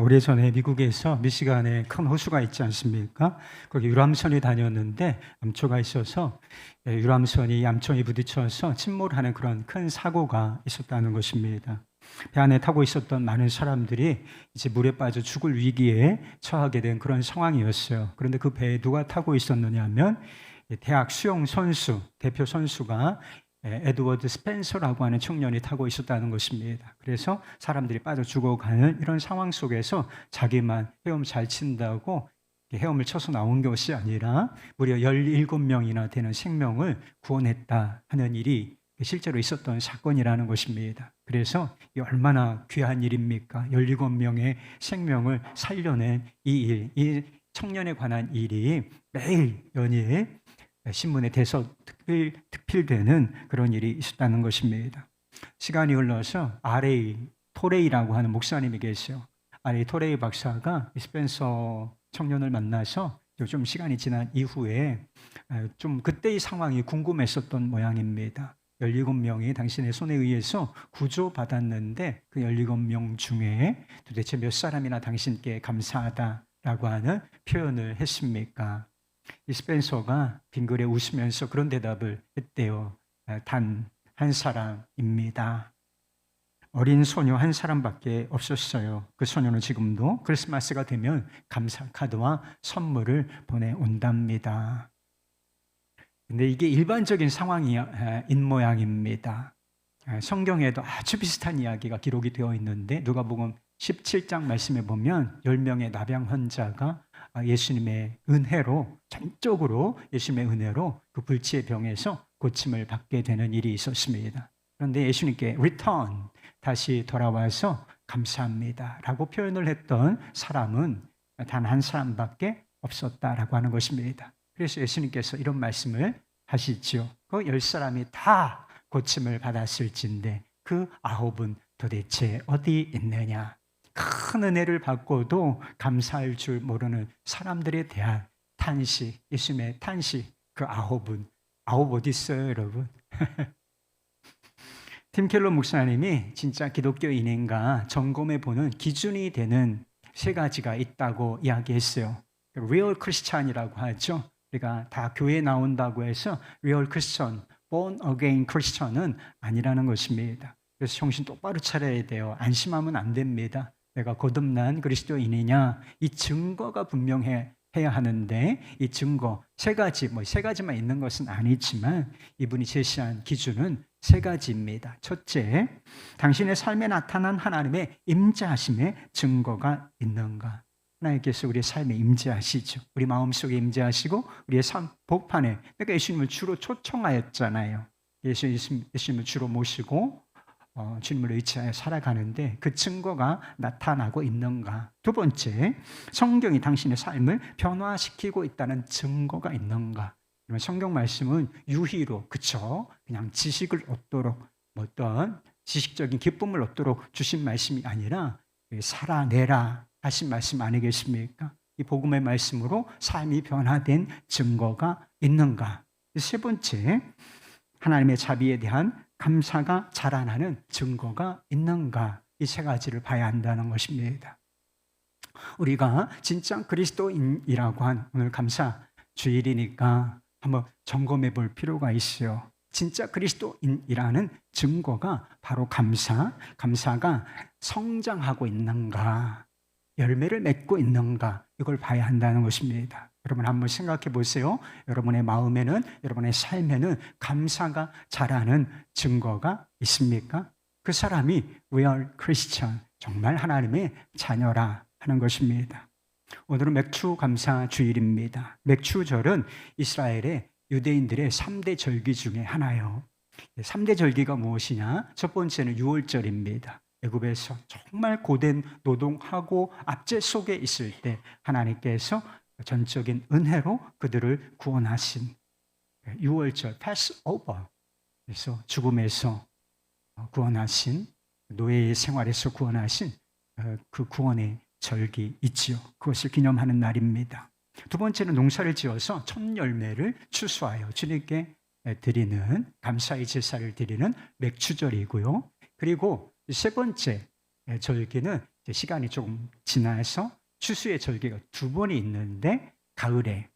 오래전에 미국에서 미시간에 큰 호수가 있지 않습니까? 거기 유람선이 다녔는데 암초가 있어서 유람선이 암초에 부딪혀서 침몰하는 그런 큰 사고가 있었다는 것입니다. 배 안에 타고 있었던 많은 사람들이 이제 물에 빠져 죽을 위기에 처하게 된 그런 상황이었어요. 그런데 그 배에 누가 타고 있었느냐 하면 대학 수영 선수, 대표 선수가 에드워드 스펜서라고 하는 청년이 타고 있었다는 것입니다. 그래서 사람들이 빠져 죽어가는 이런 상황 속에서 자기만 헤엄 잘 친다고 헤엄을 쳐서 나온 것이 아니라 무려 17명이나 되는 생명을 구원했다 하는 일이 실제로 있었던 사건이라는 것입니다. 그래서 이 얼마나 귀한 일입니까? 17명의 생명을 살려낸 이 일, 이 청년에 관한 일이 매일 연일 신문에 대서특필되는 그런 일이 있었다는 것입니다. 시간이 흘러서 R.A. 토레이라고 하는 목사님이 계세요. R.A. 토레이 박사가 스펜서 청년을 만나서 좀 시간이 지난 이후에 좀 그때의 상황이 궁금했었던 모양입니다. 17명이 당신의 손에 의해서 구조받았는데 그 17명 중에 도대체 몇 사람이나 당신께 감사하다라고 하는 표현을 했습니까? 이 스펜서가 빙그레 웃으면서 그런 대답을 했대요. 단 한 사람입니다. 어린 소녀 한 사람밖에 없었어요. 그 소녀는 지금도 크리스마스가 되면 감사 카드와 선물을 보내온답니다. 근데 이게 일반적인 상황인 모양입니다. 성경에도 아주 비슷한 이야기가 기록이 되어 있는데 누가복음 17장 말씀에 보면 10명의 나병 환자가 예수님의 은혜로, 전적으로 예수님의 은혜로 그 불치의 병에서 고침을 받게 되는 일이 있었습니다. 그런데 예수님께 return, 다시 돌아와서 감사합니다 라고 표현을 했던 사람은 단 한 사람밖에 없었다라고 하는 것입니다. 그래서 예수님께서 이런 말씀을 하시죠. 그 10사람이 다 고침을 받았을진데 그 9은 도대체 어디 있느냐? 큰 은혜를 받고도 감사할 줄 모르는 사람들에 대한 탄식, 예수님의 탄식, 그 9은, 9 어디 있어요, 여러분? 팀 켈러 목사님이 진짜 기독교인인가 점검해 보는 기준이 되는 3가지가 있다고 이야기했어요. Real Christian이라고 하죠. 우리가 다 교회에 나온다고 해서 Real Christian, Born Again Christian은 아니라는 것입니다. 그래서 정신 똑바로 차려야 돼요. 안심하면 안 됩니다. 내가 거듭난 그리스도인이냐, 이 증거가 분명해야 하는데 이 증거 3가지, 3가지만 있는 것은 아니지만 이분이 제시한 기준은 3가지입니다. 첫째, 당신의 삶에 나타난 하나님의 임재하심의 증거가 있는가? 하나님께서 우리의 삶에 임재하시죠. 우리 마음속에 임재하시고 우리의 삶 복판에, 그러니까 예수님을 주로 초청하였잖아요. 예수님을 주로 모시고 주님을 의지하여 살아가는데 그 증거가 나타나고 있는가? 2번째, 성경이 당신의 삶을 변화시키고 있다는 증거가 있는가? 성경 말씀은 유희로, 그쵸? 그냥 지식을 얻도록, 어떤 지식적인 기쁨을 얻도록 주신 말씀이 아니라 살아내라 하신 말씀 아니겠습니까? 이 복음의 말씀으로 삶이 변화된 증거가 있는가? 3번째, 하나님의 자비에 대한 감사가 자라나는 증거가 있는가? 이 3가지를 봐야 한다는 것입니다. 우리가 진짜 그리스도인이라고 한 오늘 감사 주일이니까 한번 점검해 볼 필요가 있어요. 진짜 그리스도인이라는 증거가 바로 감사가 성장하고 있는가, 열매를 맺고 있는가, 이걸 봐야 한다는 것입니다. 여러분 한번 생각해 보세요. 여러분의 마음에는, 여러분의 삶에는 감사가 자라는 증거가 있습니까? 그 사람이 real Christian, 정말 하나님의 자녀라 하는 것입니다. 오늘은 맥주 감사 주일입니다. 맥주절은 이스라엘의 유대인들의 3대 절기 중에 하나예요. 3대 절기가 무엇이냐? 첫 번째는 유월절입니다. 애굽에서 정말 고된 노동하고 압제 속에 있을 때 하나님께서 전적인 은혜로 그들을 구원하신 유월절, 패스오버, 그래서 죽음에서 구원하신, 노예의 생활에서 구원하신 그 구원의 절기 있지요. 그것을 기념하는 날입니다. 2번째는 농사를 지어서 첫 열매를 추수하여 주님께 드리는, 감사의 제사를 드리는 맥주절이고요. 그리고 3번째 절기는 이제 시간이 조금 지나서 추수의 절기가 2번이 있는데 가을에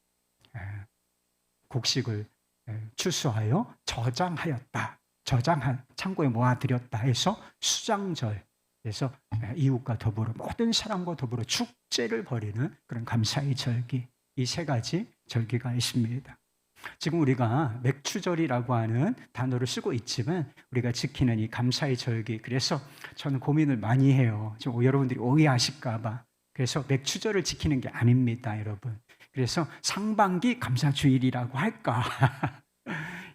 곡식을 추수하여 저장하였다. 창고에 모아들였다 해서 수장절, 그래서 이웃과 더불어 모든 사람과 더불어 축제를 벌이는 그런 감사의 절기, 이 3가지 절기가 있습니다. 지금 우리가 맥추절이라고 하는 단어를 쓰고 있지만 우리가 지키는 이 감사의 절기, 그래서 저는 고민을 많이 해요. 좀 여러분들이 오해하실까 봐. 그래서 맥추절을 지키는 게 아닙니다, 여러분. 그래서 상반기 감사주일이라고 할까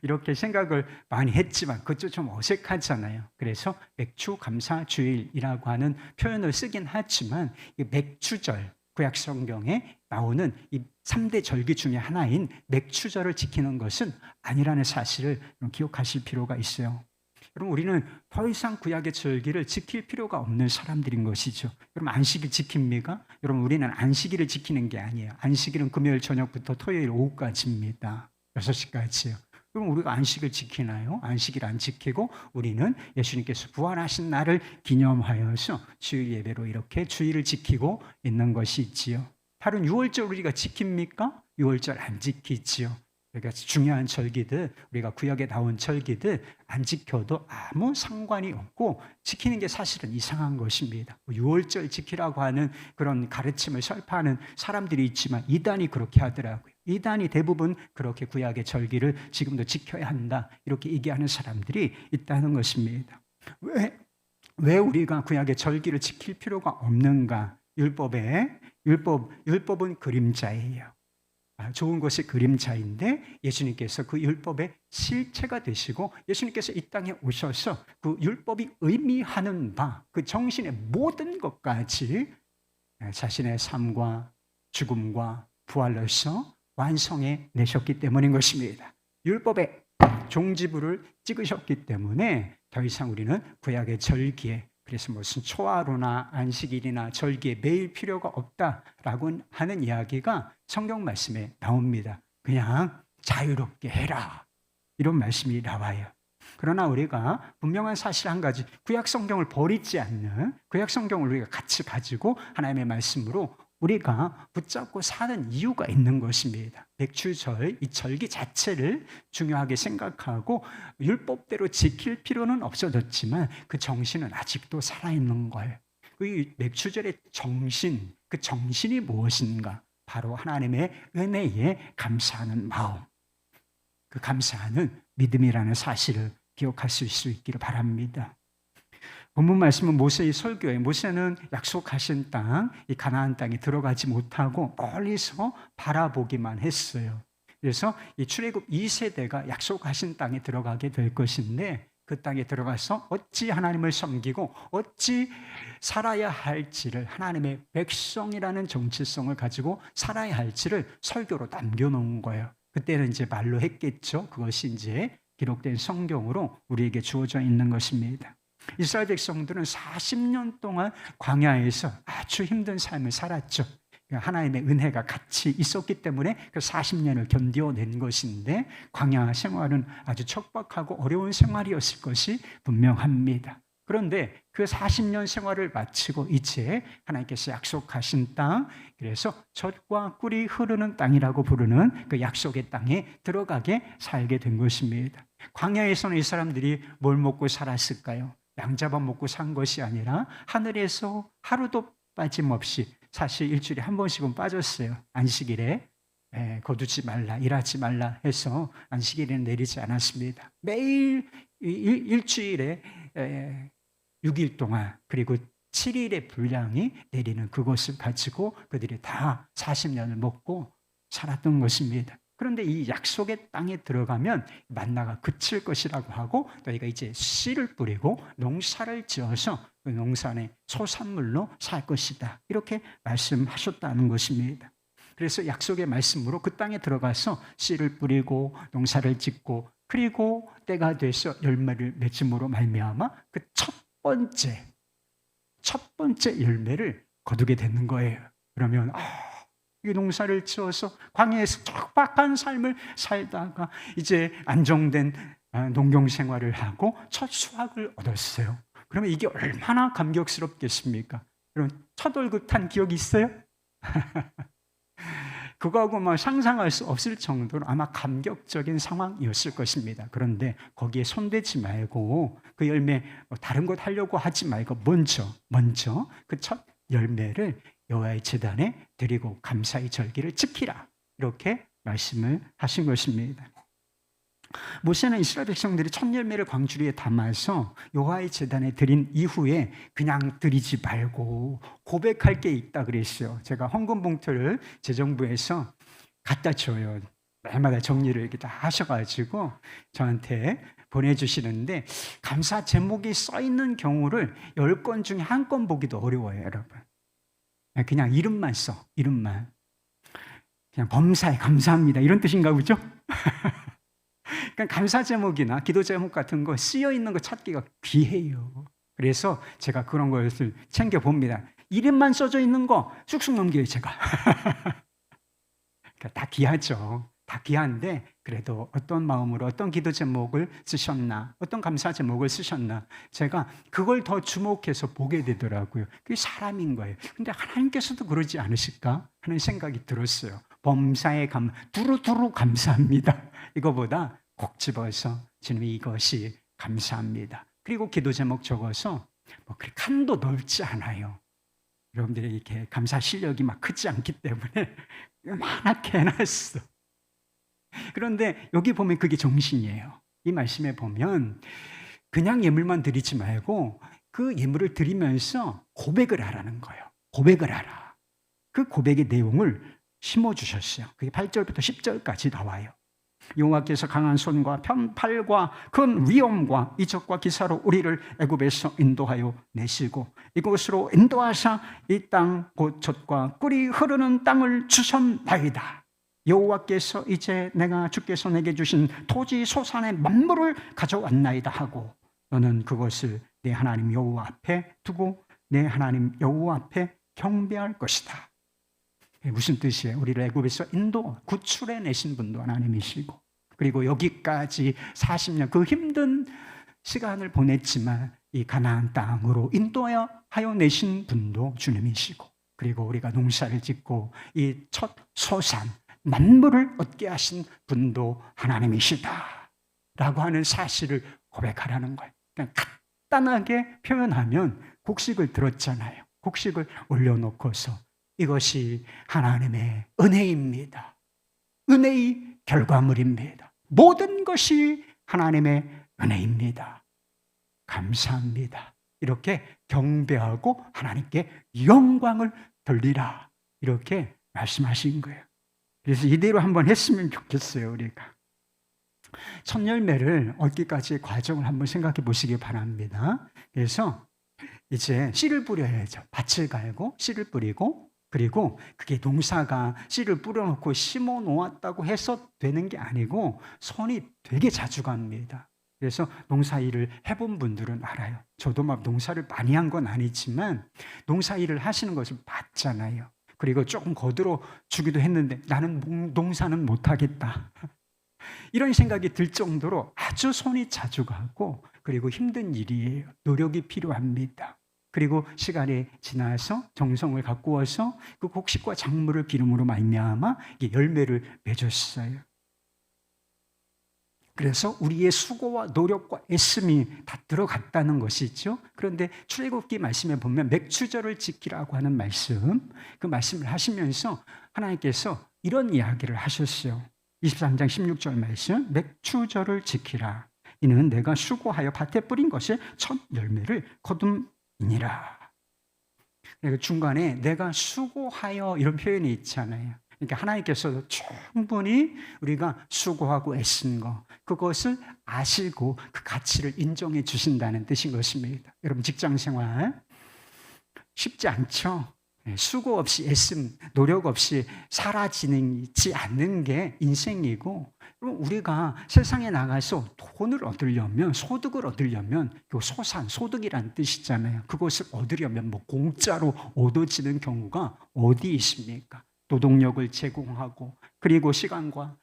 이렇게 생각을 많이 했지만 그것도 좀 어색하잖아요. 그래서 맥추 감사주일이라고 하는 표현을 쓰긴 하지만 이 맥추절, 구약 성경에 나오는 이 3대 절기 중에 하나인 맥추절을 지키는 것은 아니라는 사실을 기억하실 필요가 있어요. 여러분, 우리는 더 이상 구약의 절기를 지킬 필요가 없는 사람들인 것이죠. 여러분, 안식일 지킵니까? 여러분, 우리는 안식일을 지키는 게 아니에요. 안식일은 금요일 저녁부터 토요일 오후까지입니다. 6시까지요. 그럼 우리가 안식을 지키나요? 안식일 안 지키고 우리는 예수님께서 부활하신 날을 기념하여서 주일 예배로 이렇게 주일을 지키고 있는 것이 있지요. 다른 6월절 우리가 지킵니까? 6월절 안 지키지요. 그러니까 중요한 절기들, 우리가 구약에 나온 절기들 안 지켜도 아무 상관이 없고 지키는 게 사실은 이상한 것입니다. 6월절 지키라고 하는 그런 가르침을 설파하는 사람들이 있지만 이단이 그렇게 하더라고요. 이단이 대부분 그렇게 구약의 절기를 지금도 지켜야 한다, 이렇게 얘기하는 사람들이 있다는 것입니다. 왜 우리가 구약의 절기를 지킬 필요가 없는가? 율법은 그림자예요. 좋은 것이 그림자인데 예수님께서 그 율법의 실체가 되시고 예수님께서 이 땅에 오셔서 그 율법이 의미하는 바, 그 정신의 모든 것까지 자신의 삶과 죽음과 부활로서 완성해 내셨기 때문인 것입니다. 율법의 종지부를 찍으셨기 때문에 더 이상 우리는 구약의 절기에, 그래서 무슨 초하루나 안식일이나 절기에 매일 필요가 없다라고 하는 이야기가 성경 말씀에 나옵니다. 그냥 자유롭게 해라, 이런 말씀이 나와요. 그러나 우리가 분명한 사실 한 가지, 구약 성경을 버리지 않는, 구약 성경을 우리가 같이 가지고 하나님의 말씀으로 우리가 붙잡고 사는 이유가 있는 것입니다. 맥추절, 이 절기 자체를 중요하게 생각하고 율법대로 지킬 필요는 없어졌지만 그 정신은 아직도 살아있는 거예요. 이 맥추절의 정신, 그 정신이 무엇인가? 바로 하나님의 은혜에 감사하는 마음, 그 감사하는 믿음이라는 사실을 기억하실 수 있기를 바랍니다. 본문 말씀은 모세의 설교에, 모세는 약속하신 땅, 이 가나안 땅에 들어가지 못하고 멀리서 바라보기만 했어요. 그래서 이 출애굽 2세대가 약속하신 땅에 들어가게 될 것인데 그 땅에 들어가서 어찌 하나님을 섬기고 어찌 살아야 할지를, 하나님의 백성이라는 정체성을 가지고 살아야 할지를 설교로 남겨놓은 거예요. 그때는 이제 말로 했겠죠. 그것이 이제 기록된 성경으로 우리에게 주어져 있는 것입니다. 이스라엘 백성들은 40년 동안 광야에서 아주 힘든 삶을 살았죠. 하나님의 은혜가 같이 있었기 때문에 그 40년을 견뎌낸 것인데 광야 생활은 아주 척박하고 어려운 생활이었을 것이 분명합니다. 그런데 그 40년 생활을 마치고 이제 하나님께서 약속하신 땅, 그래서 젖과 꿀이 흐르는 땅이라고 부르는 그 약속의 땅에 들어가게 살게 된 것입니다. 광야에서는 이 사람들이 뭘 먹고 살았을까요? 양잡아 먹고 산 것이 아니라 하늘에서 하루도 빠짐없이, 사실 일주일에 한 번씩은 빠졌어요. 안식일에 거두지 말라, 일하지 말라 해서 안식일에는 내리지 않았습니다. 매일 일주일에 6일 동안, 그리고 7일의 분량이 내리는 그것을 가지고 그들이 다 40년을 먹고 살았던 것입니다. 그런데 이 약속의 땅에 들어가면 만나가 그칠 것이라고 하고 너희가 이제 씨를 뿌리고 농사를 지어서 그 농산의 소산물로 살 것이다, 이렇게 말씀하셨다는 것입니다. 그래서 약속의 말씀으로 그 땅에 들어가서 씨를 뿌리고 농사를 짓고 그리고 때가 돼서 열매를 맺음으로 말미암아 그 첫 번째 열매를 거두게 되는 거예요. 그러면 이 농사를 지어서 광야에서 척박한 삶을 살다가 이제 안정된 농경 생활을 하고 첫 수확을 얻었어요. 그러면 이게 얼마나 감격스럽겠습니까? 여러분, 첫 월급 탄 기억이 있어요? 그거하고 뭐 상상할 수 없을 정도로 아마 감격적인 상황이었을 것입니다. 그런데 거기에 손대지 말고 그 열매 다른 것 하려고 하지 말고 먼저 그 첫 열매를 여호와의 제단에 드리고 감사의 절기를 지키라, 이렇게 말씀을 하신 것입니다. 모세는 이스라엘 백성들이 첫 열매를 광주리에 담아서 여호와의 제단에 드린 이후에 그냥 드리지 말고 고백할 게 있다 그랬어요. 제가 헌금 봉투를 재정부에서 갖다 줘요. 매일마다 정리를 이렇게 다 하셔가지고 저한테 보내주시는데, 감사 제목이 써 있는 경우를 10건 중에 1건 보기도 어려워요, 여러분. 그냥 이름만 써, 이름만. 그냥 범사에 감사합니다, 이런 뜻인가 보죠? 그러니까 감사 제목이나 기도 제목 같은 거 쓰여 있는 거 찾기가 귀해요. 그래서 제가 그런 것을 챙겨 봅니다. 이름만 써져 있는 거 쑥쑥 넘겨요, 제가. 그러니까 다 귀하죠. 다 귀한데 그래도 어떤 마음으로 어떤 기도 제목을 쓰셨나, 어떤 감사 제목을 쓰셨나, 제가 그걸 더 주목해서 보게 되더라고요. 그게 사람인 거예요. 근데 하나님께서도 그러지 않으실까 하는 생각이 들었어요. 범사에 두루두루 감사합니다, 이거보다 콕 집어서 주님 이것이 감사합니다. 그리고 기도 제목 적어서 뭐 그렇게 칸도 넓지 않아요. 여러분들이 이렇게 감사 실력이 막 크지 않기 때문에 요만하게 해놨어. 그런데 여기 보면 그게 정신이에요. 이 말씀에 보면 그냥 예물만 드리지 말고 그 예물을 드리면서 고백을 하라는 거예요. 고백을 하라. 그 고백의 내용을 심어주셨어요. 그게 8절부터 10절까지 나와요. 여호와께서 강한 손과 편팔과 큰 위엄과 이적과 기사로 우리를 애굽에서 인도하여 내시고 이곳으로 인도하사 이 땅 곧 젖과 꿀이 흐르는 땅을 주셨나이다. 여호와께서 이제 내가 주께서 내게 주신 토지 소산의 만물을 가져왔나이다 하고 너는 그것을 내 하나님 여호와 앞에 두고 내 하나님 여호와 앞에 경배할 것이다. 무슨 뜻이에요? 우리를 애굽에서 구출해 내신 분도 하나님이시고, 그리고 여기까지 40년 그 힘든 시간을 보냈지만 이 가나안 땅으로 인도하여 내신 분도 주님이시고, 그리고 우리가 농사를 짓고 이 첫 소산 만물을 얻게 하신 분도 하나님이시다 라고 하는 사실을 고백하라는 거예요. 그냥 간단하게 표현하면 곡식을 들었잖아요. 곡식을 올려놓고서 이것이 하나님의 은혜입니다. 은혜의 결과물입니다. 모든 것이 하나님의 은혜입니다. 감사합니다. 이렇게 경배하고 하나님께 영광을 돌리라, 이렇게 말씀하신 거예요. 그래서 이대로 한번 했으면 좋겠어요. 우리가 첫 열매를 얻기까지의 과정을 한번 생각해 보시기 바랍니다. 그래서 이제 씨를 뿌려야죠. 밭을 갈고 씨를 뿌리고, 그리고 그게 농사가 씨를 뿌려놓고 심어 놓았다고 해서 되는 게 아니고 손이 되게 자주 갑니다. 그래서 농사일을 해본 분들은 알아요. 저도 막 농사를 많이 한 건 아니지만 농사일을 하시는 것을 봤잖아요. 그리고 조금 거들어 주기도 했는데 나는 농사는 못하겠다, 이런 생각이 들 정도로 아주 손이 자주 가고, 그리고 힘든 일이에요. 노력이 필요합니다. 그리고 시간이 지나서 정성을 가꾸어서 그 곡식과 작물을 기름으로 말미암아 열매를 맺었어요. 그래서 우리의 수고와 노력과 애씀이 다 들어갔다는 것이죠. 그런데 출애굽기 말씀에 보면 맥추절을 지키라고 하는 말씀, 그 말씀을 하시면서 하나님께서 이런 이야기를 하셨어요. 23장 16절 말씀, 맥추절을 지키라. 이는 내가 수고하여 밭에 뿌린 것의 첫 열매를 거둠이니라. 그러니까 중간에 내가 수고하여 이런 표현이 있잖아요. 그러니까 하나님께서도 충분히 우리가 수고하고 애쓴 거, 그것을 아시고 그 가치를 인정해 주신다는 뜻인 것입니다. 여러분 직장 생활 쉽지 않죠? 수고 없이 애씀, 노력 없이 사라지지 않는 게 인생이고, 우리가 세상에 나가서 돈을 얻으려면, 소득을 얻으려면, 소득이란 뜻이잖아요. 그것을 얻으려면 뭐 공짜로 얻어지는 경우가 어디 있습니까? 노동력을 제공하고 그리고 시간과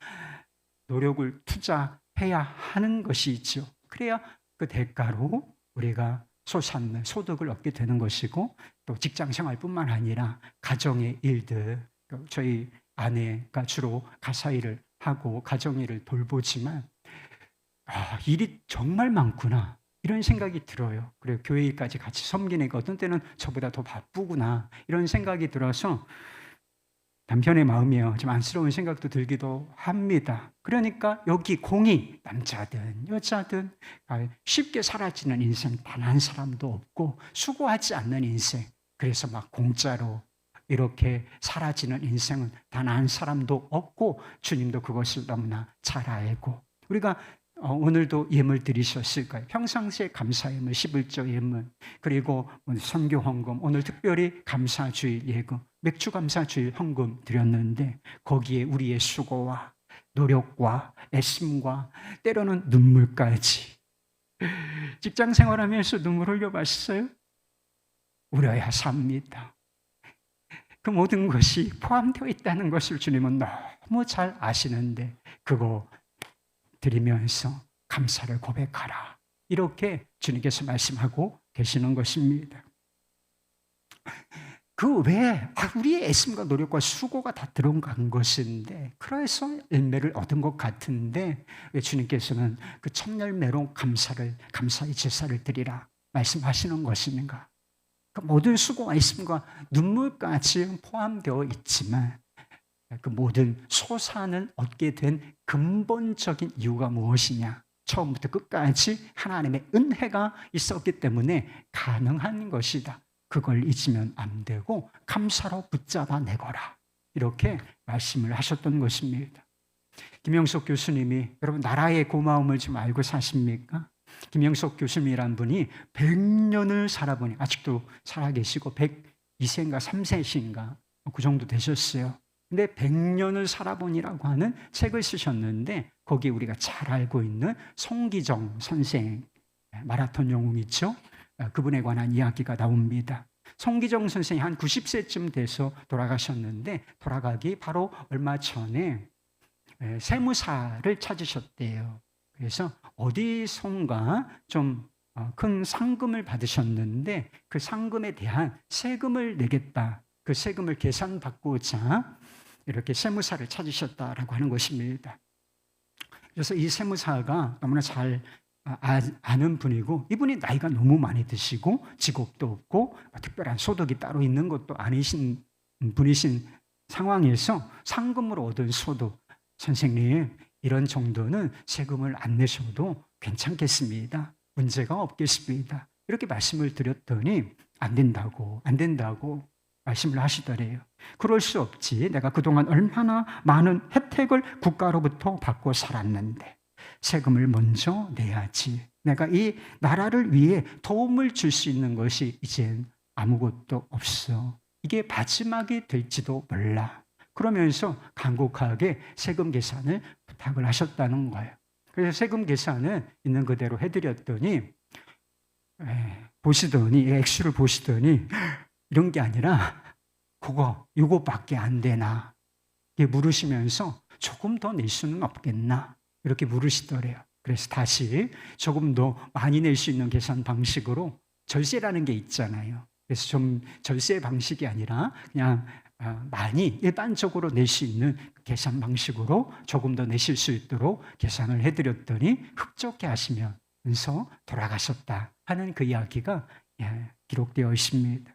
노력을 투자해야 하는 것이 있죠. 그래야 그 대가로 우리가 솟았는 소득을 얻게 되는 것이고 또 직장 생활뿐만 아니라 가정의 일들, 저희 아내가 주로 가사 일을 하고 가정 일을 돌보지만 일이 정말 많구나 이런 생각이 들어요. 그리고 교회 일까지 같이 섬기니까 어떤 때는 저보다 더 바쁘구나 이런 생각이 들어서 남편의 마음이요 좀 안쓰러운 생각도 들기도 합니다. 그러니까 여기 공이 남자든 여자든 쉽게 사라지는 인생 단 한 사람도 없고 수고하지 않는 인생, 그래서 막 공짜로 이렇게 사라지는 인생은 단 한 사람도 없고 주님도 그것을 너무나 잘 알고 우리가 오늘도 예물 드리셨을 거예요. 평상시에 감사 예물, 11조 예물, 그리고 선교 헌금, 오늘 특별히 감사주일 예금, 맥주 감사주일 헌금 드렸는데 거기에 우리의 수고와 노력과 애씀과 때로는 눈물까지, 직장 생활하면서 눈물 흘려봤어요? 울어야 삽니다. 그 모든 것이 포함되어 있다는 것을 주님은 너무 잘 아시는데 그거 드리면서 감사를 고백하라, 이렇게 주님께서 말씀하고 계시는 것입니다. 그 외에 우리의 애씀과 노력과 수고가 다 들어간 것인데 그래서 열매를 얻은 것 같은데 왜 주님께서는 그 첫 열매로 감사의 제사를 드리라 말씀하시는 것인가? 그 모든 수고와 애씀과 눈물까지 포함되어 있지만 그 모든 소산을 얻게 된 근본적인 이유가 무엇이냐? 처음부터 끝까지 하나님의 은혜가 있었기 때문에 가능한 것이다. 그걸 잊으면 안 되고 감사로 붙잡아 내거라, 이렇게 말씀을 하셨던 것입니다. 김영석 교수님이, 여러분 나라의 고마움을 좀 알고 사십니까? 김영석 교수님이란 분이 100년을 살아보니 아직도 살아계시고 102세인가 3세신가 그 정도 되셨어요. 근데 100년을 살아보니라고 하는 책을 쓰셨는데 거기에 우리가 잘 알고 있는 송기정 선생, 마라톤 영웅이죠. 그분에 관한 이야기가 나옵니다. 송기정 선생이 한 90세쯤 돼서 돌아가셨는데 돌아가기 바로 얼마 전에 세무사를 찾으셨대요. 그래서 어디선가 좀 큰 상금을 받으셨는데 그 상금에 대한 세금을 내겠다, 그 세금을 계산받고자 이렇게 세무사를 찾으셨다라고 하는 것입니다. 그래서 이 세무사가 너무나 잘 아는 분이고, 이분이 나이가 너무 많이 드시고 직업도 없고 특별한 소득이 따로 있는 것도 아니신 분이신 상황에서 상금으로 얻은 소득, 선생님 이런 정도는 세금을 안 내셔도 괜찮겠습니다, 문제가 없겠습니다, 이렇게 말씀을 드렸더니 안 된다고 말씀을 하시더래요. 그럴 수 없지, 내가 그동안 얼마나 많은 혜택을 국가로부터 받고 살았는데 세금을 먼저 내야지. 내가 이 나라를 위해 도움을 줄 수 있는 것이 이젠 아무것도 없어. 이게 마지막이 될지도 몰라. 그러면서 간곡하게 세금 계산을 부탁을 하셨다는 거예요. 그래서 세금 계산을 있는 그대로 해드렸더니 보시더니 액수를 보시더니 이런 게 아니라 이거밖에 안 되나 이렇게 물으시면서 조금 더 낼 수는 없겠나 이렇게 물으시더래요. 그래서 다시 조금 더 많이 낼 수 있는 계산 방식으로, 절세라는 게 있잖아요. 그래서 좀 절세 방식이 아니라 그냥 많이 일반적으로 낼 수 있는 계산 방식으로 조금 더 내실 수 있도록 계산을 해드렸더니 흡족해 하시면서 돌아가셨다 하는 그 이야기가 기록되어 있습니다.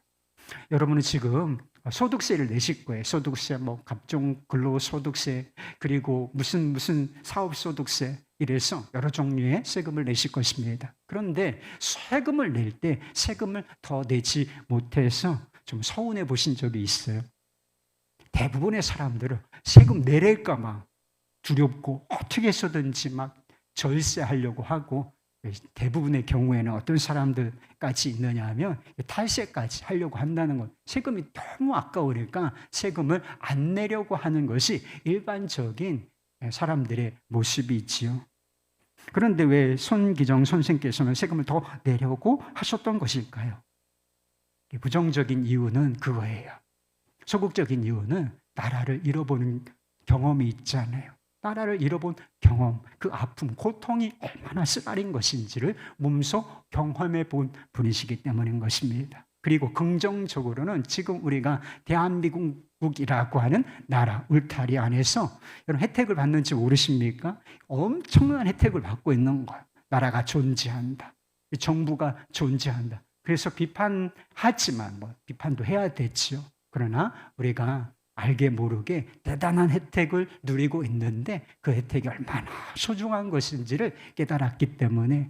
여러분은 지금 소득세를 내실 거예요. 소득세, 각종 근로소득세, 그리고 무슨 사업소득세, 이래서 여러 종류의 세금을 내실 것입니다. 그런데 세금을 낼 때 세금을 더 내지 못해서 좀 서운해 보신 적이 있어요? 대부분의 사람들은 세금 내릴까 봐 두렵고 어떻게 해서든지 막 절세하려고 하고, 대부분의 경우에는 어떤 사람들까지 있느냐 하면 탈세까지 하려고 한다는 것. 세금이 너무 아까우니까 세금을 안 내려고 하는 것이 일반적인 사람들의 모습이 있지요. 그런데 왜 손기정 선생께서는 세금을 더 내려고 하셨던 것일까요? 부정적인 이유는 그거예요. 소극적인 이유는 나라를 잃어보는 경험이 있잖아요. 나라를 잃어본 경험, 그 아픔, 고통이 얼마나 쓰라린 것인지를 몸소 경험해 본 분이시기 때문인 것입니다. 그리고 긍정적으로는 지금 우리가 대한민국이라고 하는 나라, 울타리 안에서 여러분 혜택을 받는지 모르십니까? 엄청난 혜택을 받고 있는 거예요. 나라가 존재한다. 정부가 존재한다. 그래서 비판하지만 비판도 해야 되지요. 그러나 우리가 알게 모르게 대단한 혜택을 누리고 있는데 그 혜택이 얼마나 소중한 것인지를 깨달았기 때문에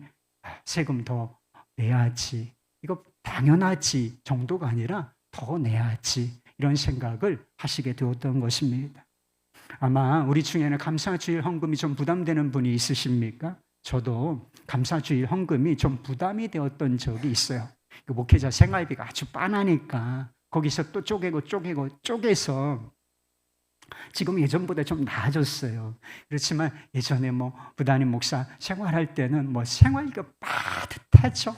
세금 더 내야지, 이거 당연하지 정도가 아니라 더 내야지, 이런 생각을 하시게 되었던 것입니다. 아마 우리 중에는 감사주일 헌금이 좀 부담되는 분이 있으십니까? 저도 감사주일 헌금이 좀 부담이 되었던 적이 있어요. 목회자 생활비가 아주 빤하니까 거기서 또 쪼개서 지금 예전보다 좀 나아졌어요. 그렇지만 예전에 부단임 목사 생활할 때는 생활비가 빠듯하죠.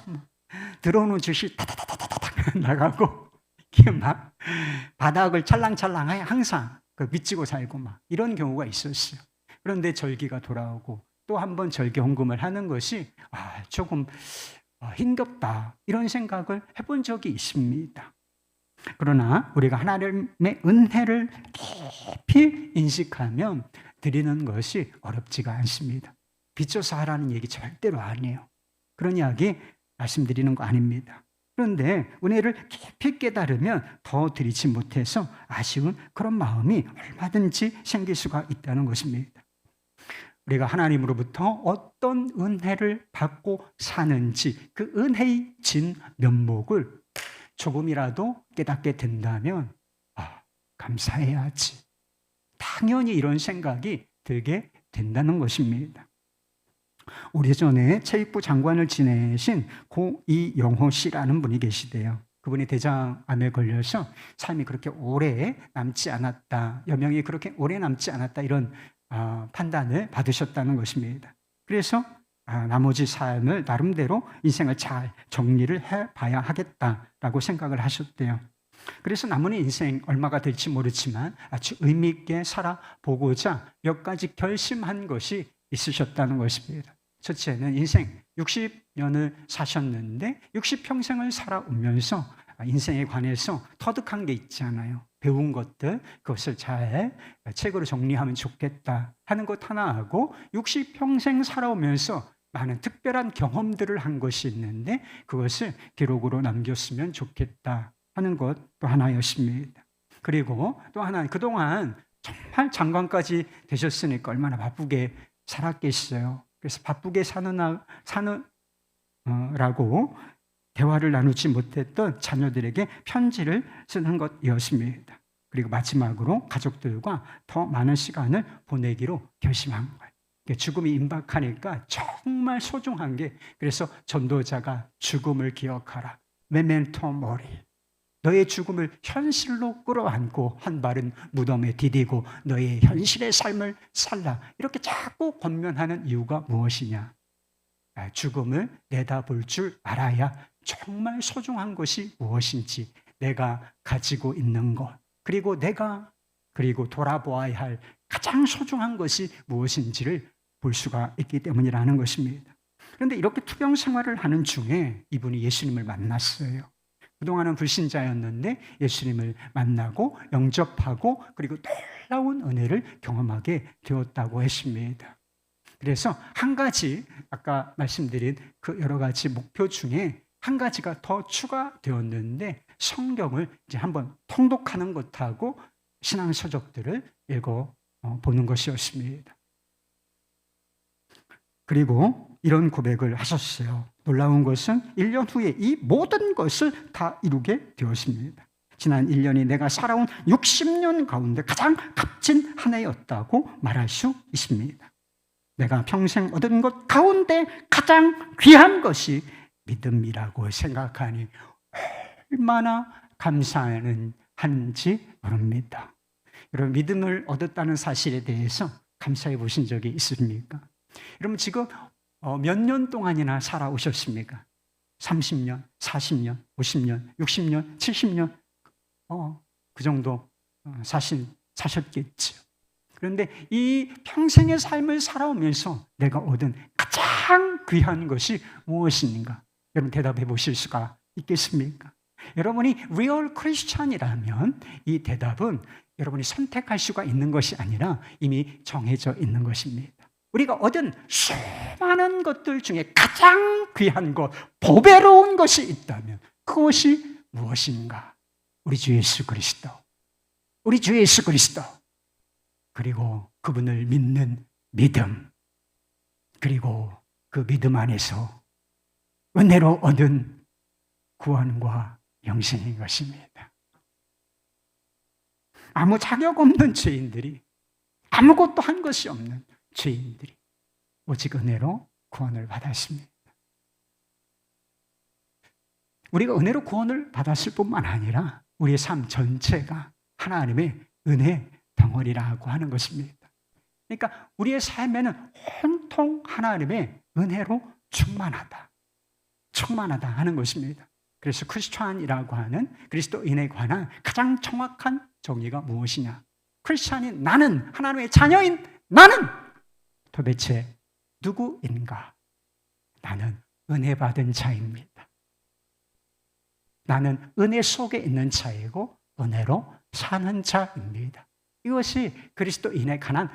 들어오는 주식 타타타타타타 나가고 이게 막 바닥을 찰랑찰랑하게 항상 미치고 살고 이런 경우가 있었어요. 그런데 절기가 돌아오고 또 한 번 절기 헌금을 하는 것이 조금 힘겹다, 이런 생각을 해본 적이 있습니다. 그러나 우리가 하나님의 은혜를 깊이 인식하면 드리는 것이 어렵지가 않습니다. 빚져서 하라는 얘기 절대로 아니에요. 그런 이야기 말씀드리는 거 아닙니다. 그런데 은혜를 깊이 깨달으면 더 드리지 못해서 아쉬운 그런 마음이 얼마든지 생길 수가 있다는 것입니다. 우리가 하나님으로부터 어떤 은혜를 받고 사는지 그 은혜의 진 면목을 조금이라도 깨닫게 된다면 감사해야지, 당연히 이런 생각이 들게 된다는 것입니다. 오래전에 체육부 장관을 지내신 고 이영호 씨라는 분이 계시대요. 그분이 대장암에 걸려서 삶이 그렇게 오래 남지 않았다, 여명이 그렇게 오래 남지 않았다, 이런 판단을 받으셨다는 것입니다. 그래서 나머지 삶을 나름대로 인생을 잘 정리를 해봐야 하겠다라고 생각을 하셨대요. 그래서 남은 인생 얼마가 될지 모르지만 아주 의미 있게 살아보고자 몇 가지 결심한 것이 있으셨다는 것입니다. 첫째는 인생 60년을 사셨는데 60평생을 살아오면서 인생에 관해서 터득한 게 있잖아요. 배운 것들, 그것을 잘 책으로 정리하면 좋겠다 하는 것 하나 하고, 60평생 살아오면서 많은 특별한 경험들을 한 것이 있는데 그것을 기록으로 남겼으면 좋겠다 하는 것도 하나였습니다. 그리고 또 하나는 그동안 정말 장관까지 되셨으니까 얼마나 바쁘게 살았겠어요. 그래서 바쁘게 사느라고 대화를 나누지 못했던 자녀들에게 편지를 쓰는 것이었습니다. 그리고 마지막으로 가족들과 더 많은 시간을 보내기로 결심한 거예요. 죽음이 임박하니까 정말 소중한 게, 그래서 전도자가 죽음을 기억하라, 메멘토 모리, 너의 죽음을 현실로 끌어안고 한 발은 무덤에 디디고 너의 현실의 삶을 살라, 이렇게 자꾸 권면하는 이유가 무엇이냐? 죽음을 내다볼 줄 알아야 정말 소중한 것이 무엇인지, 내가 가지고 있는 것, 그리고 돌아보아야 할 가장 소중한 것이 무엇인지를 볼 수가 있기 때문이라는 것입니다. 그런데 이렇게 투병 생활을 하는 중에 이분이 예수님을 만났어요. 그동안은 불신자였는데 예수님을 만나고 영접하고 그리고 놀라운 은혜를 경험하게 되었다고 했습니다. 그래서 한 가지, 아까 말씀드린 그 여러 가지 목표 중에 한 가지가 더 추가되었는데, 성경을 이제 한번 통독하는 것하고 신앙 서적들을 읽어 보는 것이었습니다. 그리고 이런 고백을 하셨어요. 놀라운 것은 1년 후에 이 모든 것을 다 이루게 되었습니다. 지난 1년이 내가 살아온 60년 가운데 가장 값진 한 해였다고 말할 수 있습니다. 내가 평생 얻은 것 가운데 가장 귀한 것이 믿음이라고 생각하니 얼마나 감사한지 모릅니다. 여러분, 믿음을 얻었다는 사실에 대해서 감사해 보신 적이 있습니까? 여러분, 지금 몇 년 동안이나 살아오셨습니까? 30년, 40년, 50년, 60년, 70년, 그 정도 사셨겠죠. 그런데 이 평생의 삶을 살아오면서 내가 얻은 가장 귀한 것이 무엇인가? 여러분 대답해 보실 수가 있겠습니까? 여러분이 리얼 크리스찬이라면 이 대답은 여러분이 선택할 수가 있는 것이 아니라 이미 정해져 있는 것입니다. 우리가 얻은 수많은 것들 중에 가장 귀한 것, 보배로운 것이 있다면 그것이 무엇인가? 우리 주 예수 그리스도. 우리 주 예수 그리스도. 그리고 그분을 믿는 믿음. 그리고 그 믿음 안에서 은혜로 얻은 구원과 영생인 것입니다. 아무 자격 없는 죄인들이, 아무것도 한 것이 없는 죄인들이 오직 은혜로 구원을 받았습니다. 우리가 은혜로 구원을 받았을 뿐만 아니라 우리의 삶 전체가 하나님의 은혜 덩어리라고 하는 것입니다. 그러니까 우리의 삶에는 온통 하나님의 은혜로 충만하다. 충만하다 하는 것입니다. 그래서 크리스찬이라고 하는 그리스도인에 관한 가장 정확한 정의가 무엇이냐? 크리스찬인 나는, 하나님의 자녀인 나는 도대체 누구인가? 나는 은혜 받은 자입니다. 나는 은혜 속에 있는 자이고 은혜로 사는 자입니다. 이것이 그리스도인에 관한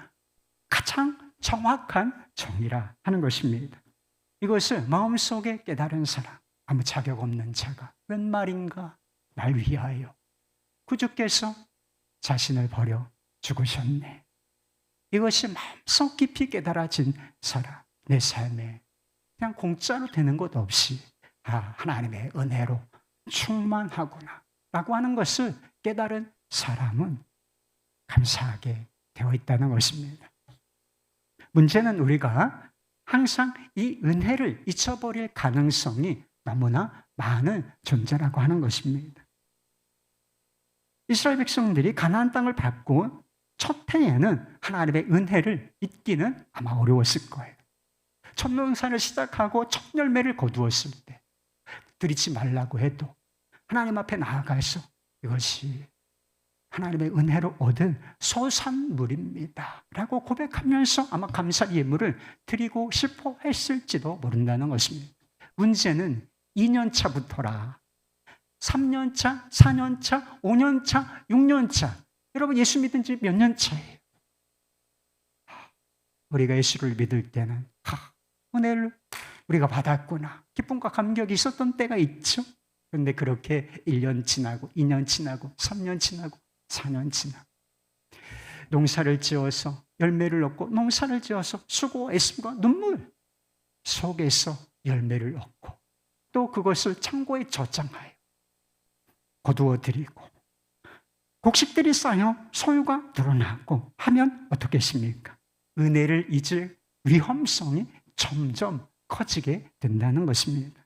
가장 정확한 정의라 하는 것입니다. 이것을 마음속에 깨달은 사람, 아무 자격 없는 자가 웬 말인가? 날 위하여 구주께서 자신을 버려 죽으셨네. 이것이 마음속 깊이 깨달아진 사람, 내 삶에 그냥 공짜로 되는 것 없이 하나님의 은혜로 충만하구나 라고 하는 것을 깨달은 사람은 감사하게 되어 있다는 것입니다. 문제는 우리가 항상 이 은혜를 잊어버릴 가능성이 너무나 많은 존재라고 하는 것입니다. 이스라엘 백성들이 가나안 땅을 밟고 첫 해에는 하나님의 은혜를 잊기는 아마 어려웠을 거예요. 첫 농사를 시작하고 첫 열매를 거두었을 때 드리지 말라고 해도 하나님 앞에 나아가서 이것이 하나님의 은혜로 얻은 소산물입니다 라고 고백하면서 아마 감사 예물을 드리고 싶어 했을지도 모른다는 것입니다. 문제는 2년차부터라 3년차, 4년차, 5년차, 6년차 여러분 예수 믿은 지 몇 년 차예요? 우리가 예수를 믿을 때는 은혜를 우리가 받았구나 기쁨과 감격이 있었던 때가 있죠. 그런데 그렇게 1년 지나고 2년 지나고 3년 지나고 4년 지나고 농사를 지어서 열매를 얻고 농사를 지어서 수고, 애씀과 눈물 속에서 열매를 얻고 또 그것을 창고에 저장하여 거두어 드리고 곡식들이 쌓여 소유가 늘어나고 하면 어떻겠습니까? 은혜를 잊을 위험성이 점점 커지게 된다는 것입니다.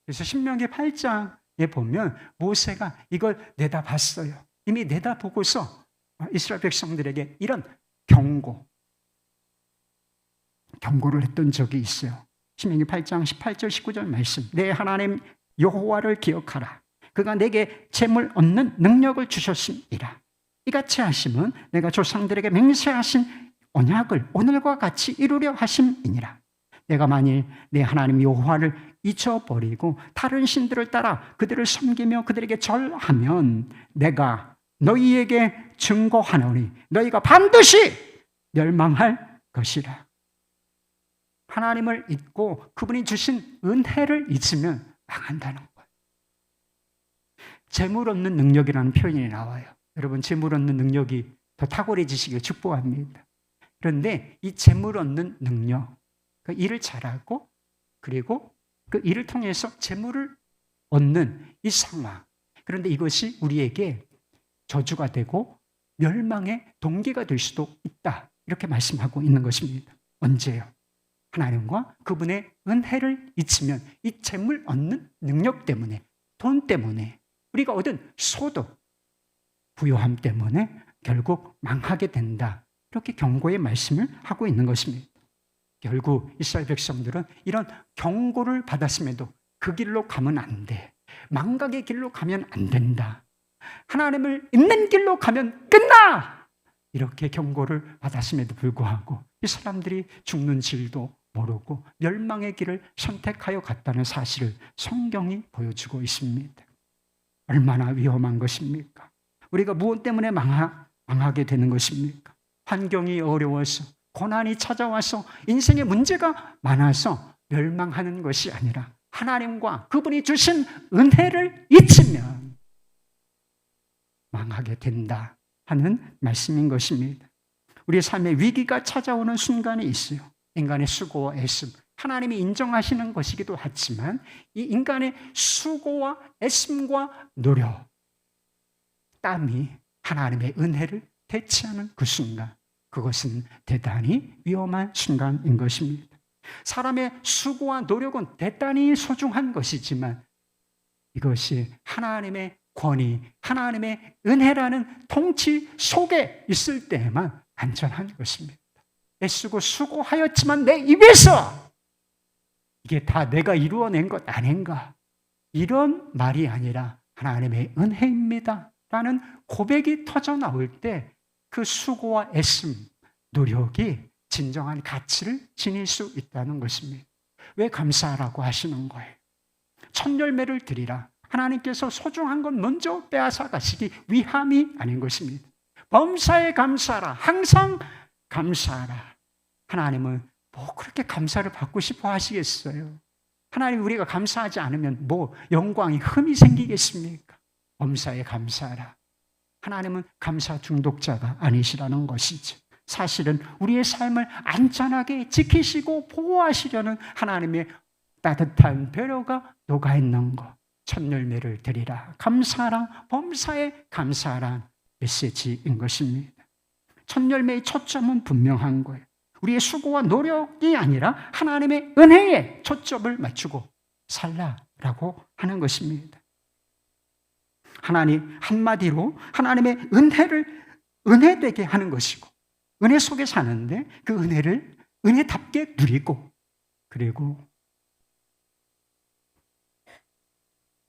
그래서 신명기 8장에 보면 모세가 이걸 내다봤어요. 이미 내다보고서 이스라엘 백성들에게 이런 경고를 했던 적이 있어요. 신명기 8장 18절 19절 말씀. 내 하나님 여호와를 기억하라. 그가 내게 재물 얻는 능력을 주셨음이라. 이같이 하심은 내가 조상들에게 맹세하신 언약을 오늘과 같이 이루려 하심이니라. 내가 만일 내 하나님 여호와를 잊어버리고 다른 신들을 따라 그들을 섬기며 그들에게 절하면 내가 너희에게 증거하노니 너희가 반드시 멸망할 것이라. 하나님을 잊고 그분이 주신 은혜를 잊으면 망한다는 거예요. 재물 얻는 능력이라는 표현이 나와요. 여러분 재물 얻는 능력이 더 탁월해지시길 축복합니다. 그런데 이 재물 얻는 능력, 그 일을 잘하고 그리고 그 일을 통해서 재물을 얻는 이 상황, 그런데 이것이 우리에게 저주가 되고 멸망의 동기가 될 수도 있다 이렇게 말씀하고 있는 것입니다. 언제요? 하나님과 그분의 은혜를 잊으면 이 재물 얻는 능력 때문에, 돈 때문에, 우리가 얻은 소득, 부요함 때문에 결국 망하게 된다 이렇게 경고의 말씀을 하고 있는 것입니다. 결국 이스라엘 백성들은 이런 경고를 받았음에도 그 길로 가면 안 돼. 망각의 길로 가면 안 된다. 하나님을 잊는 길로 가면 끝나! 이렇게 경고를 받았음에도 불구하고 이 사람들이 죽는 질도 모르고 멸망의 길을 선택하여 갔다는 사실을 성경이 보여주고 있습니다. 얼마나 위험한 것입니까? 우리가 무엇 때문에 망하게 되는 것입니까? 환경이 어려워서, 고난이 찾아와서, 인생에 문제가 많아서 멸망하는 것이 아니라 하나님과 그분이 주신 은혜를 잊으면 망하게 된다 하는 말씀인 것입니다. 우리의 삶에 위기가 찾아오는 순간이 있어요. 인간의 수고와 애씀, 하나님이 인정하시는 것이기도 하지만 이 인간의 수고와 애씀과 노력, 땀이 하나님의 은혜를 대체하는 그 순간, 그것은 대단히 위험한 순간인 것입니다. 사람의 수고와 노력은 대단히 소중한 것이지만 이것이 하나님의 권위, 하나님의 은혜라는 통치 속에 있을 때에만 안전한 것입니다. 애쓰고 수고하였지만 내 입에서 이게 다 내가 이루어낸 것 아닌가, 이런 말이 아니라 하나님의 은혜입니다 라는 고백이 터져 나올 때 그 수고와 애씀, 노력이 진정한 가치를 지닐 수 있다는 것입니다. 왜 감사하라고 하시는 거예요? 첫 열매를 드리라. 하나님께서 소중한 건 먼저 빼앗아 가시기 위함이 아닌 것입니다. 범사에 감사하라. 항상 감사하라. 하나님은 뭐 그렇게 감사를 받고 싶어 하시겠어요? 하나님, 우리가 감사하지 않으면 뭐 영광이 흠이 생기겠습니까? 범사에 감사하라. 하나님은 감사 중독자가 아니시라는 것이죠. 사실은 우리의 삶을 안전하게 지키시고 보호하시려는 하나님의 따뜻한 배려가 녹아있는 것. 첫 열매를 드리라. 감사하라. 범사에 감사하라. 메시지인 것입니다. 첫 열매의 초점은 분명한 거예요. 우리의 수고와 노력이 아니라 하나님의 은혜에 초점을 맞추고 살라라고 하는 것입니다. 하나님, 한마디로 하나님의 은혜를 은혜되게 하는 것이고, 은혜 속에 사는데 그 은혜를 은혜답게 누리고, 그리고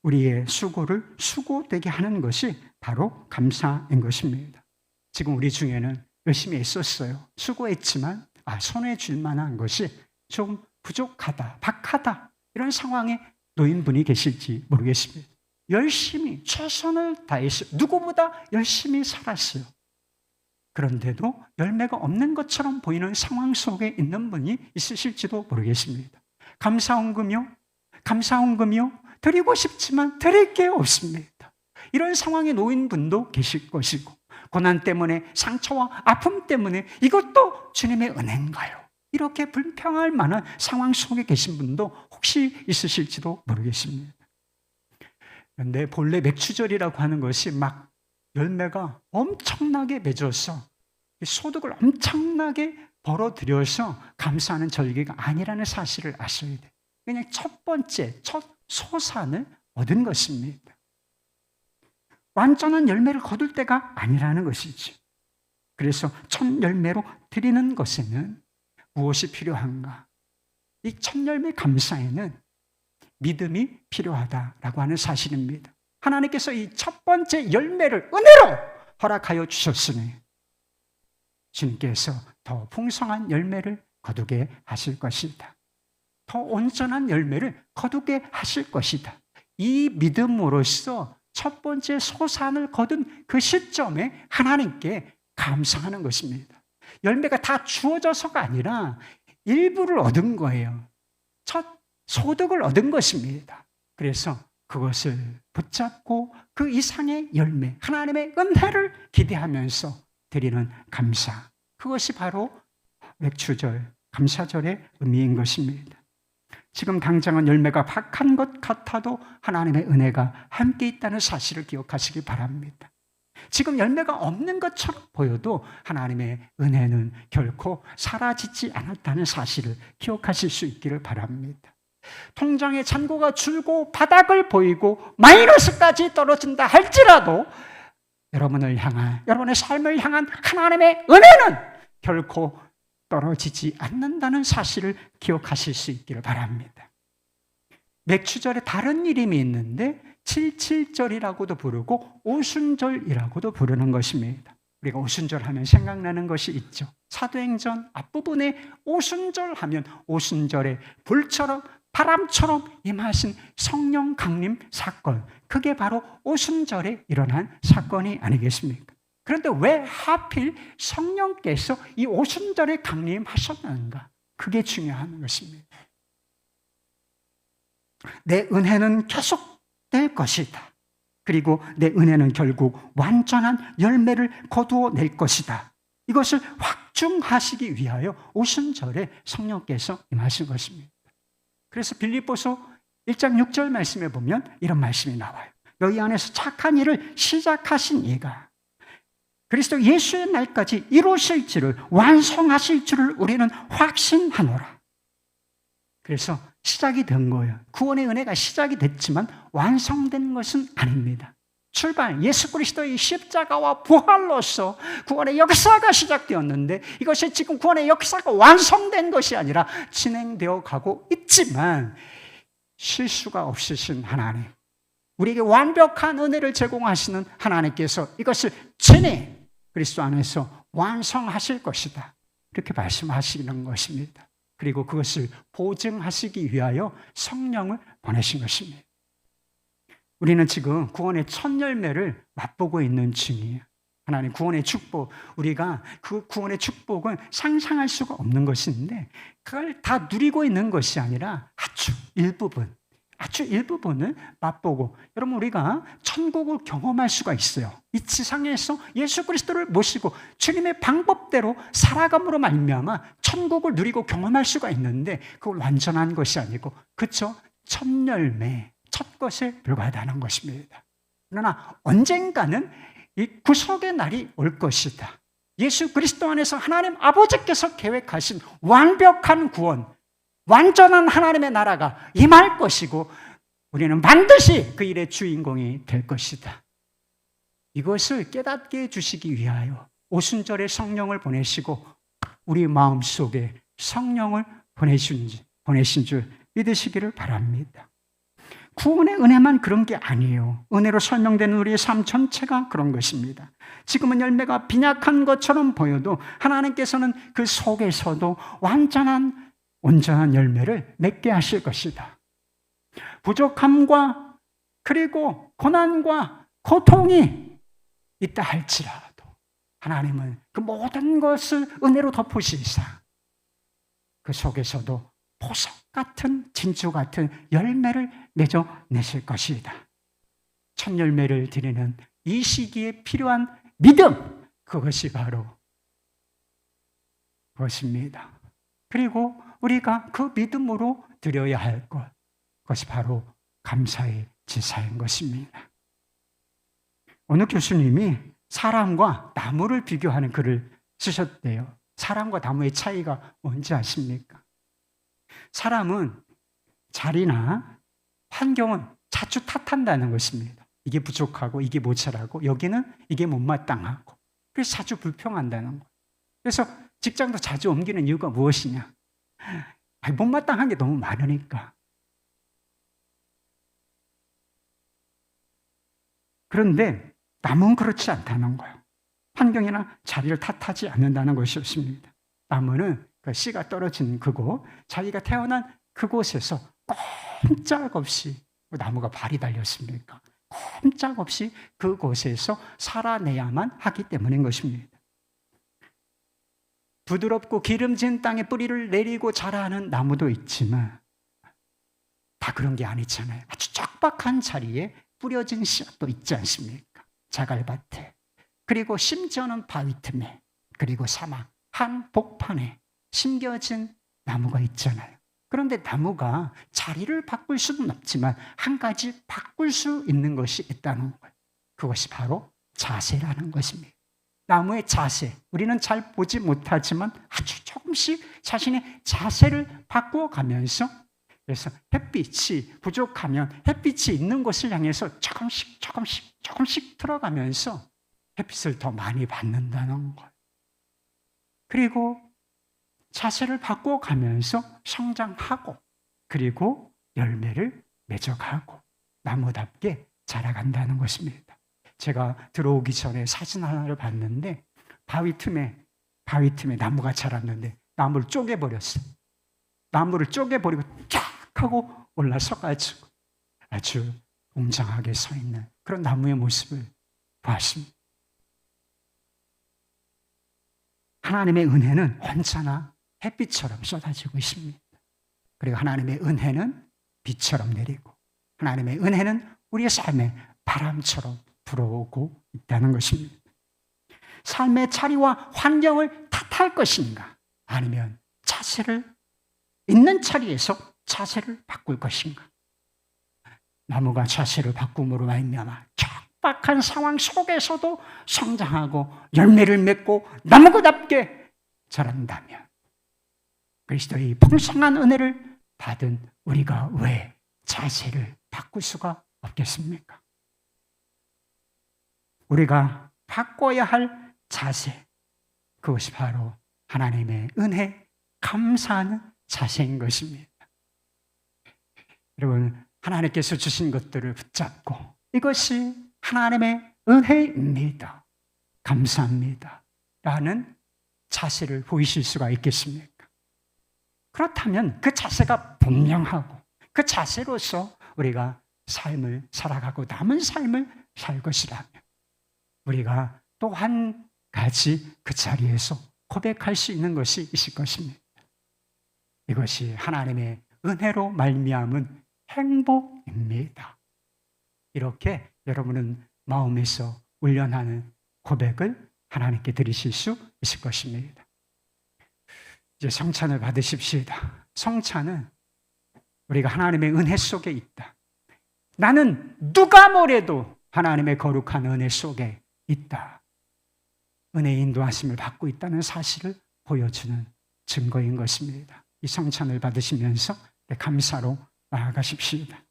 우리의 수고를 수고되게 하는 것이 바로 감사인 것입니다. 지금 우리 중에는 열심히 애썼어요. 수고했지만 손에 줄 만한 것이 좀 부족하다, 박하다, 이런 상황에 놓인 분이 계실지 모르겠습니다. 열심히 최선을 다해서 누구보다 열심히 살았어요. 그런데도 열매가 없는 것처럼 보이는 상황 속에 있는 분이 있으실지도 모르겠습니다. 감사헌금이요? 드리고 싶지만 드릴 게 없습니다. 이런 상황에 놓인 분도 계실 것이고, 고난 때문에, 상처와 아픔 때문에 이것도 주님의 은혜인가요? 이렇게 불평할 만한 상황 속에 계신 분도 혹시 있으실지도 모르겠습니다. 그런데 본래 맥추절이라고 하는 것이 막 열매가 엄청나게 맺어서 소득을 엄청나게 벌어들여서 감사하는 절기가 아니라는 사실을 아셔야 돼요. 그냥 첫 번째, 첫 소산을 얻은 것입니다. 완전한 열매를 거둘 때가 아니라는 것이죠. 그래서 첫 열매로 드리는 것에는 무엇이 필요한가? 이 첫 열매 감사에는 믿음이 필요하다라고 하는 사실입니다. 하나님께서 이 첫 번째 열매를 은혜로 허락하여 주셨으니 주님께서 더 풍성한 열매를 거두게 하실 것이다. 더 온전한 열매를 거두게 하실 것이다. 이 믿음으로써 첫 번째 소산을 거둔 그 시점에 하나님께 감사하는 것입니다. 열매가 다 주어져서가 아니라 일부를 얻은 거예요. 첫 소득을 얻은 것입니다. 그래서 그것을 붙잡고 그 이상의 열매, 하나님의 은혜를 기대하면서 드리는 감사, 그것이 바로 맥추절, 감사절의 의미인 것입니다. 지금 당장은 열매가 박한 것 같아도 하나님의 은혜가 함께 있다는 사실을 기억하시기 바랍니다. 지금 열매가 없는 것처럼 보여도 하나님의 은혜는 결코 사라지지 않았다는 사실을 기억하실 수 있기를 바랍니다. 통장에 잔고가 줄고 바닥을 보이고 마이너스까지 떨어진다 할지라도 여러분을 향한, 여러분의 삶을 향한 하나님의 은혜는 결코 떨어지지 않는다는 사실을 기억하실 수 있기를 바랍니다. 맥추절에 다른 이름이 있는데 77절이라고도 부르고 오순절이라고도 부르는 것입니다. 우리가 오순절하면 생각나는 것이 있죠. 사도행전 앞부분에 오순절하면 오순절에 불처럼 바람처럼 임하신 성령 강림 사건, 그게 바로 오순절에 일어난 사건이 아니겠습니까? 그런데 왜 하필 성령께서 이 오순절에 강림하셨는가? 그게 중요한 것입니다. 내 은혜는 계속될 것이다. 그리고 내 은혜는 결국 완전한 열매를 거두어낼 것이다. 이것을 확증하시기 위하여 오순절에 성령께서 임하신 것입니다. 그래서 빌립보서 1장 6절 말씀에 보면 이런 말씀이 나와요. 너희 안에서 착한 일을 시작하신 이가 그리스도 예수의 날까지 이루실 줄을, 완성하실 줄을 우리는 확신하노라. 그래서 시작이 된 거예요. 구원의 은혜가 시작이 됐지만 완성된 것은 아닙니다. 출발, 예수 그리스도의 십자가와 부활로서 구원의 역사가 시작되었는데 이것이 지금 구원의 역사가 완성된 것이 아니라 진행되어 가고 있지만 실수가 없으신 하나님, 우리에게 완벽한 은혜를 제공하시는 하나님께서 이것을 진행, 그리스도 안에서 완성하실 것이다. 이렇게 말씀하시는 것입니다. 그리고 그것을 보증하시기 위하여 성령을 보내신 것입니다. 우리는 지금 구원의 첫 열매를 맛보고 있는 중이에요. 하나님 구원의 축복, 우리가 그 구원의 축복은 상상할 수가 없는 것인데 그걸 다 누리고 있는 것이 아니라 아주 일부분을 맛보고, 여러분 우리가 천국을 경험할 수가 있어요. 이 지상에서 예수 그리스도를 모시고 주님의 방법대로 살아감으로 말미암아 천국을 누리고 경험할 수가 있는데 그걸 완전한 것이 아니고, 그렇죠? 첫 열매, 첫 것에 불과하다는 것입니다. 그러나 언젠가는 이 구속의 날이 올 것이다. 예수 그리스도 안에서 하나님 아버지께서 계획하신 완벽한 구원, 완전한 하나님의 나라가 임할 것이고 우리는 반드시 그 일의 주인공이 될 것이다. 이것을 깨닫게 해주시기 위하여 오순절에 성령을 보내시고 우리 마음속에 성령을 보내신 줄 믿으시기를 바랍니다. 구원의 은혜만 그런 게 아니에요. 은혜로 설명되는 우리의 삶 전체가 그런 것입니다. 지금은 열매가 빈약한 것처럼 보여도 하나님께서는 그 속에서도 온전한 열매를 맺게 하실 것이다. 부족함과 그리고 고난과 고통이 있다 할지라도 하나님은 그 모든 것을 은혜로 덮으시사 그 속에서도 보석 같은, 진주 같은 열매를 맺어내실 것이다. 첫 열매를 드리는 이 시기에 필요한 믿음, 그것이 바로 그것입니다. 그리고 우리가 그 믿음으로 드려야 할 것, 그것이 바로 감사의 제사인 것입니다. 어느 교수님이 사람과 나무를 비교하는 글을 쓰셨대요. 사람과 나무의 차이가 뭔지 아십니까? 사람은 자리나 환경은 자주 탓한다는 것입니다. 이게 부족하고 이게 모자라고 여기는 이게 못마땅하고, 그래서 자주 불평한다는 거예요. 그래서 직장도 자주 옮기는 이유가 무엇이냐? 못마땅한 게 너무 많으니까. 그런데 나무는 그렇지 않다는 거예요. 환경이나 자리를 탓하지 않는다는 것이었습니다. 나무는 그 씨가 떨어진 그곳, 자기가 태어난 그곳에서 꼼짝없이, 나무가 발이 달렸습니까? 꼼짝없이 그곳에서 살아내야만 하기 때문인 것입니다. 부드럽고 기름진 땅에 뿌리를 내리고 자라는 나무도 있지만 다 그런 게 아니잖아요. 아주 척박한 자리에 뿌려진 씨앗도 있지 않습니까? 자갈밭에, 그리고 심지어는 바위 틈에, 그리고 사막 한복판에 심겨진 나무가 있잖아요. 그런데 나무가 자리를 바꿀 수는 없지만 한 가지 바꿀 수 있는 것이 있다는 거예요. 그것이 바로 자세라는 것입니다. 나무의 자세, 우리는 잘 보지 못하지만 아주 조금씩 자신의 자세를 바꾸어가면서, 그래서 햇빛이 부족하면 햇빛이 있는 곳을 향해서 조금씩 들어가면서 햇빛을 더 많이 받는다는 거예요. 그리고 자세를 바꿔가면서 성장하고, 그리고 열매를 맺어가고 나무답게 자라간다는 것입니다. 제가 들어오기 전에 사진 하나를 봤는데 바위 틈에 나무가 자랐는데 나무를 쪼개버렸어. 나무를 쪼개버리고 쫙 하고 올라서가지고 아주 웅장하게 서 있는 그런 나무의 모습을 보았습니다. 하나님의 은혜는 언제나 햇빛처럼 쏟아지고 있습니다. 그리고 하나님의 은혜는 비처럼 내리고 하나님의 은혜는 우리의 삶에 바람처럼 불어오고 있다는 것입니다. 삶의 자리와 환경을 탓할 것인가? 아니면 있는 자리에서 자세를 바꿀 것인가? 나무가 자세를 바꿈으로 말미암아 척박한 상황 속에서도 성장하고 열매를 맺고 나무답게 자란다면 그리스도의 풍성한 은혜를 받은 우리가 왜 자세를 바꿀 수가 없겠습니까? 우리가 바꿔야 할 자세, 그것이 바로 하나님의 은혜, 감사하는 자세인 것입니다. 여러분, 하나님께서 주신 것들을 붙잡고 이것이 하나님의 은혜입니다. 감사합니다. 라는 자세를 보이실 수가 있겠습니까? 그렇다면 그 자세가 분명하고 그 자세로서 우리가 삶을 살아가고 남은 삶을 살 것이라면 우리가 또 한 가지 그 자리에서 고백할 수 있는 것이 있을 것입니다. 이것이 하나님의 은혜로 말미암은 행복입니다. 이렇게 여러분은 마음에서 울려나는 고백을 하나님께 드리실 수 있을 것입니다. 이제 성찬을 받으십시다. 성찬은 우리가 하나님의 은혜 속에 있다. 나는 누가 뭐래도 하나님의 거룩한 은혜 속에 있다. 은혜의 인도하심을 받고 있다는 사실을 보여주는 증거인 것입니다. 이 성찬을 받으시면서 감사로 나아가십시다.